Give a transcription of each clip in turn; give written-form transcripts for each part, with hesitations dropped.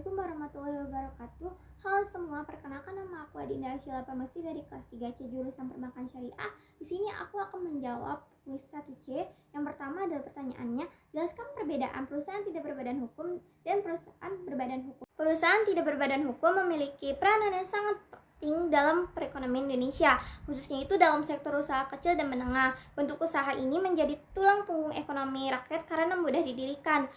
Assalamualaikum warahmatullahi wabarakatuh. Halo semua, perkenalkan nama aku Adinda Arsila Pamesi dari kelas 3C jurusan Perbankan Syariah. Di sini aku akan menjawab kuis 1C. Yang pertama adalah pertanyaannya, jelaskan perbedaan perusahaan tidak berbadan hukum dan perusahaan berbadan hukum. Perusahaan tidak berbadan hukum memiliki peranan yang sangat penting dalam perekonomian Indonesia, khususnya itu dalam sektor usaha kecil dan menengah. Bentuk usaha ini menjadi tulang punggung ekonomi rakyat karena mudah didirikan,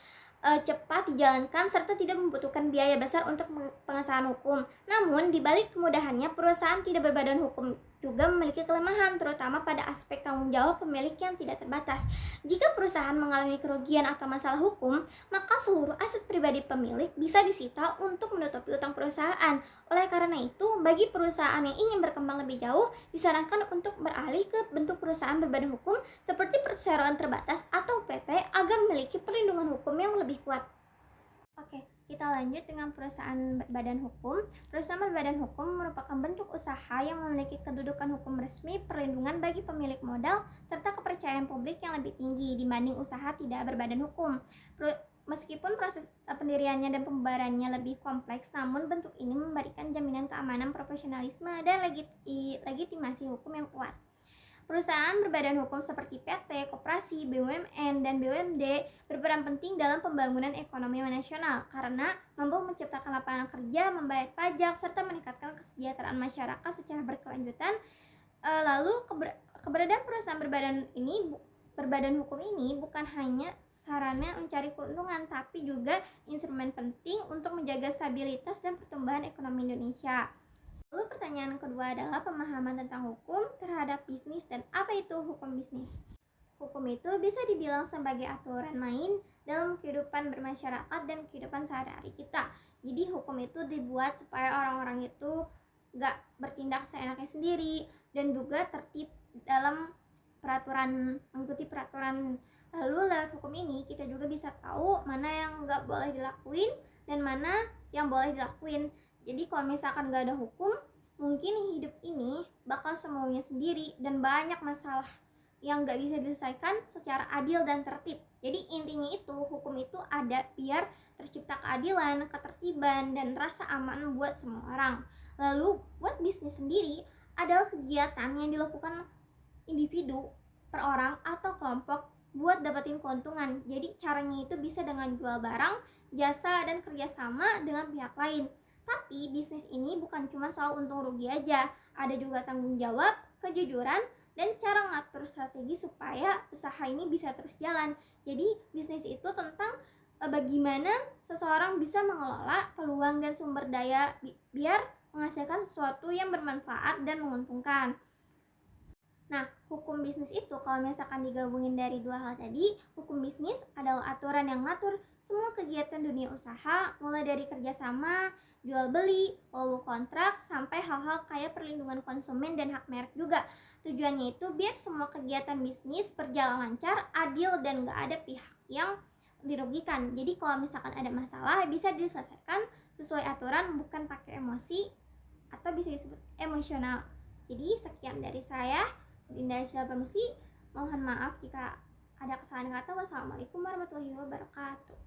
cepat dijalankan, serta tidak membutuhkan biaya besar untuk pengesahan hukum. Namun, di balik kemudahannya, perusahaan tidak berbadan hukum juga memiliki kelemahan, terutama pada aspek tanggung jawab pemilik yang tidak terbatas. Jika perusahaan mengalami kerugian atau masalah hukum, maka seluruh aset pribadi pemilik bisa disita untuk menutupi utang perusahaan. Oleh karena itu, bagi perusahaan yang ingin berkembang lebih jauh, disarankan untuk beralih ke bentuk perusahaan berbadan hukum seperti perseroan terbatas atau PT agar memiliki perlindungan hukum yang lebih kuat. Oke, kita lanjut dengan perusahaan berbadan hukum. Perusahaan berbadan hukum merupakan bentuk usaha yang memiliki kedudukan hukum resmi, perlindungan bagi pemilik modal, serta kepercayaan publik yang lebih tinggi dibanding usaha tidak berbadan hukum. Meskipun proses pendiriannya dan pembayarannya lebih kompleks, namun bentuk ini memberikan jaminan keamanan, profesionalisme, dan legitimasi hukum yang kuat. Perusahaan berbadan hukum seperti PT, koperasi, BUMN, dan BUMD berperan penting dalam pembangunan ekonomi nasional karena mampu menciptakan lapangan kerja, membayar pajak, serta meningkatkan kesejahteraan masyarakat secara berkelanjutan. Lalu keberadaan perusahaan berbadan hukum ini bukan hanya sarana mencari keuntungan, tapi juga instrumen penting untuk menjaga stabilitas dan pertumbuhan ekonomi Indonesia. Lalu pertanyaan kedua adalah pemahaman tentang hukum terhadap bisnis dan apa itu hukum bisnis. Hukum itu bisa dibilang sebagai aturan main dalam kehidupan bermasyarakat dan kehidupan sehari-hari kita. Jadi hukum itu dibuat supaya orang-orang itu gak bertindak seenaknya sendiri dan juga tertib dalam mengikuti peraturan. Lalu lewat hukum ini kita juga bisa tahu mana yang gak boleh dilakuin dan mana yang boleh dilakuin. Jadi kalau misalkan gak ada hukum, mungkin hidup ini bakal semaunya sendiri dan banyak masalah yang gak bisa diselesaikan secara adil dan tertib. Jadi intinya itu, hukum itu ada biar tercipta keadilan, ketertiban, dan rasa aman buat semua orang. Lalu buat bisnis sendiri adalah kegiatan yang dilakukan individu, per orang, atau kelompok buat dapetin keuntungan. Jadi caranya itu bisa dengan jual barang, jasa, dan kerjasama dengan pihak lain. Tapi bisnis ini bukan cuma soal untung rugi aja, ada juga tanggung jawab, kejujuran, dan cara ngatur strategi supaya usaha ini bisa terus jalan. Jadi bisnis itu tentang bagaimana seseorang bisa mengelola peluang dan sumber daya biar menghasilkan sesuatu yang bermanfaat dan menguntungkan. Nah, hukum bisnis itu kalau misalkan digabungin dari dua hal tadi, hukum bisnis adalah aturan yang ngatur semua kegiatan dunia usaha, mulai dari kerjasama, jual beli, lalu kontrak, sampai hal-hal kayak perlindungan konsumen dan hak merek juga. Tujuannya itu biar semua kegiatan bisnis berjalan lancar, adil, dan gak ada pihak yang dirugikan. Jadi kalau misalkan ada masalah bisa diselesaikan sesuai aturan, bukan pakai emosi atau bisa disebut emosional. Jadi sekian dari saya, Dinda Arsila Pamesi. Mohon maaf jika ada kesalahan kata. Wassalamualaikum warahmatullahi wabarakatuh.